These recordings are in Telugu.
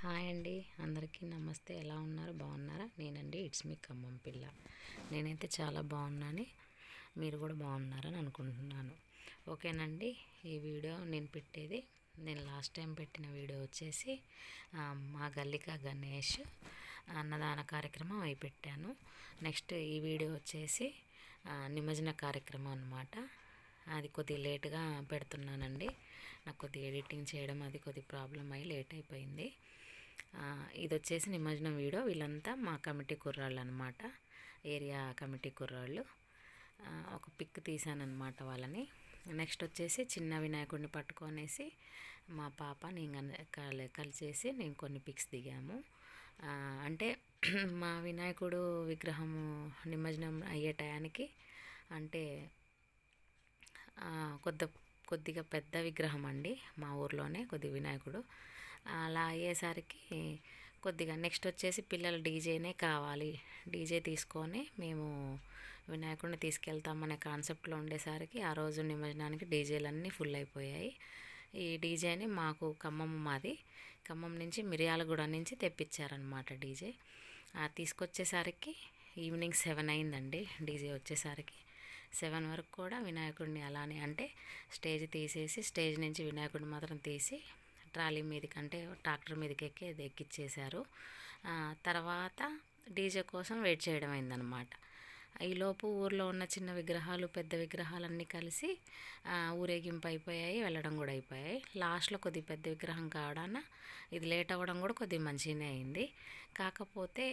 హాయ్ అండి, అందరికీ నమస్తే. ఎలా ఉన్నారు? బాగున్నారా? నేనండి ఇట్స్ మీ ఖమ్మం పిల్ల. నేనైతే చాలా బాగున్నాను, మీరు కూడా బాగున్నారని అనుకుంటున్నాను. ఓకేనండి, ఈ వీడియో నేను లాస్ట్ టైం పెట్టిన వీడియో వచ్చేసి మా గల్లికా గణేష్ అన్నదాన కార్యక్రమం అవి పెట్టాను. నెక్స్ట్ ఈ వీడియో వచ్చేసి నిమజ్జన కార్యక్రమం అన్నమాట. అది కొద్దిగా లేటుగా పెడుతున్నానండి. నాకు కొద్దిగా ఎడిటింగ్ చేయడం అది కొద్దిగా ప్రాబ్లం అయ్యి లేట్ అయిపోయింది. ఇది వచ్చేసి నిమజ్జనం వీడియో. వీళ్ళంతా మా కమిటీ కుర్రాళ్ళు అనమాట, ఏరియా కమిటీ కుర్రాళ్ళు. ఒక పిక్ తీసానమాట వాళ్ళని. నెక్స్ట్ వచ్చేసి చిన్న వినాయకుడిని పట్టుకొనేసి మా పాప నేను కలిసేసి నేను కొన్ని పిక్స్ దిగాము. అంటే మా వినాయకుడు విగ్రహము నిమజ్జనం అయ్యే టయానికి అంటే కొద్దిగా పెద్ద విగ్రహం అండి, మా ఊర్లోనే కొద్దిగా వినాయకుడు. అలా అయ్యేసరికి కొద్దిగా నెక్స్ట్ వచ్చేసి పిల్లలు డీజేనే కావాలి, డీజే తీసుకొని మేము వినాయకుడిని తీసుకెళ్తామనే కాన్సెప్ట్లో ఉండేసరికి ఆ రోజు నిమజ్జనానికి డీజేలన్నీ ఫుల్ అయిపోయాయి. ఈ డీజేని మాది ఖమ్మం నుంచి మిర్యాలగూడ నుంచి తెప్పించారనమాట డీజే. తీసుకొచ్చేసరికి ఈవినింగ్ 7 అయిందండి. డీజే వచ్చేసరికి 7 వరకు కూడా వినాయకుడిని అలానే అంటే స్టేజ్ తీసేసి స్టేజ్ నుంచి వినాయకుడిని మాత్రం తీసి ట్రాలీ మీదకి అంటే ట్రాక్టర్ మీదకి ఎక్కిచ్చేశారు. తర్వాత డీజే కోసం వెయిట్ చేయడం అయిందనమాట. ఈలోపు ఊర్లో ఉన్న చిన్న విగ్రహాలు పెద్ద విగ్రహాలన్నీ కలిసి ఊరేగింపు అయిపోయాయి, వెళ్ళడం కూడా అయిపోయాయి. లాస్ట్లో కొద్దిగా పెద్ద విగ్రహం కావడాన ఇది లేట్ అవ్వడం కూడా కొద్దిగా మంచిగానే అయింది. కాకపోతే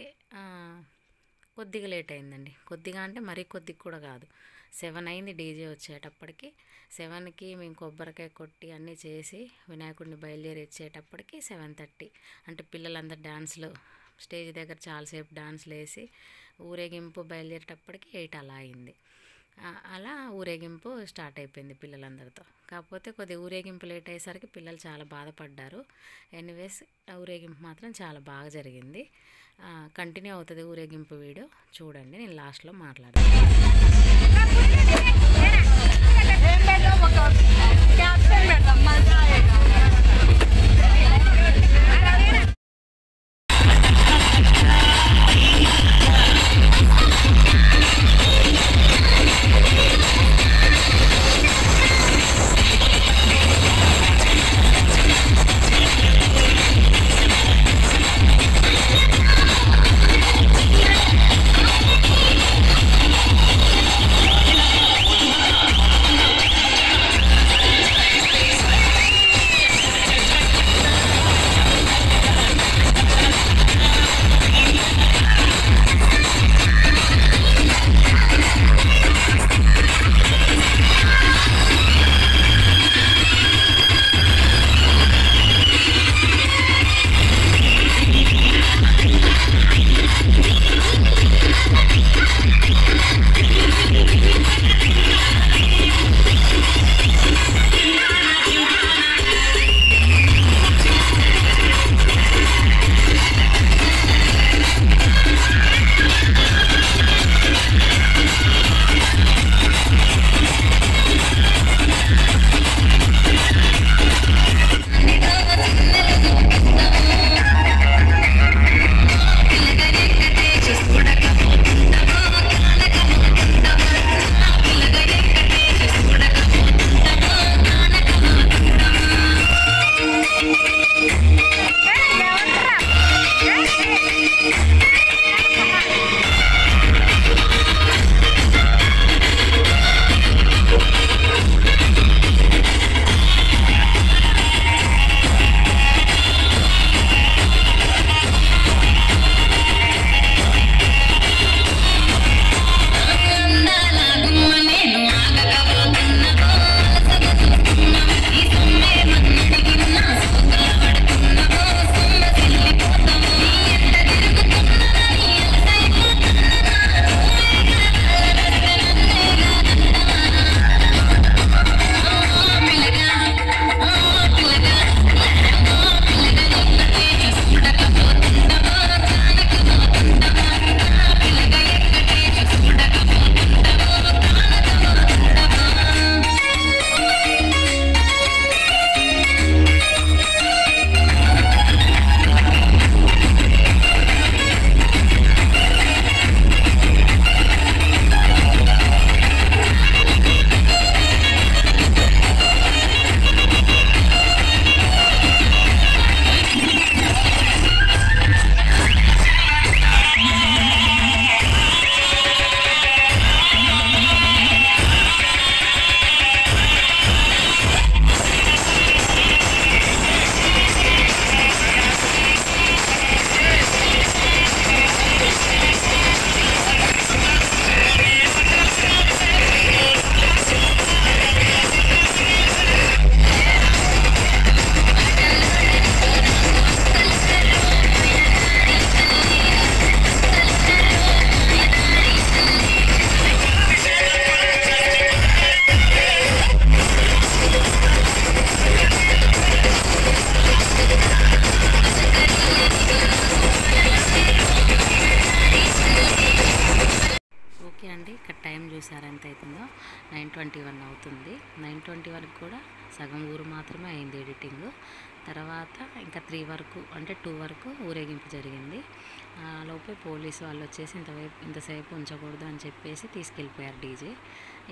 కొద్దిగా లేట్ అయిందండి. కొద్దిగా అంటే మరీ కొద్దిగా కూడా కాదు. 7 అయింది డీజే వచ్చేటప్పటికి. 7కి మేము కొబ్బరికాయ కొట్టి అన్నీ చేసి వినాయకుడిని బయలుదేరి వచ్చేటప్పటికి 7:30. అంటే పిల్లలందరూ డ్యాన్స్లు స్టేజ్ దగ్గర చాలాసేపు డాన్స్లు వేసి ఊరేగింపు బయలుదేరేటప్పటికి 8 అలా అయింది. అలా ఊరేగింపు స్టార్ట్ అయిపోయింది పిల్లలందరితో. కాకపోతే కొద్దిగా ఊరేగింపు లేట్ అయ్యేసరికి పిల్లలు చాలా బాధపడ్డారు. ఎనీవేస్ ఊరేగింపు మాత్రం చాలా బాగా జరిగింది. కంటిన్యూ అవుతుంది ఊరేగింపు వీడియో చూడండి, నేను లాస్ట్లో మాట్లాడతాను. టైం చూసారు ఎంత అవుతుందో, 9:21 అవుతుంది. 9:21 కూడా సగం ఊరు మాత్రమే అయింది ఎడిటింగ్. తర్వాత ఇంకా 3 వరకు అంటే 2 వరకు ఊరేగింపు జరిగింది. లోపే పోలీసు వాళ్ళు వచ్చేసి ఇంతసేపు ఉంచకూడదు అని చెప్పేసి తీసుకెళ్ళిపోయారు డీజే.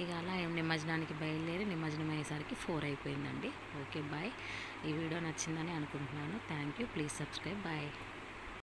ఇక అలా నిమజ్జనానికి బయలుదేరి నిమజ్జనం అయ్యేసరికి 4 అయిపోయిందండి. Okay bye. ఈ వీడియో నచ్చిందని అనుకుంటున్నాను. Thank you. Please subscribe. Bye.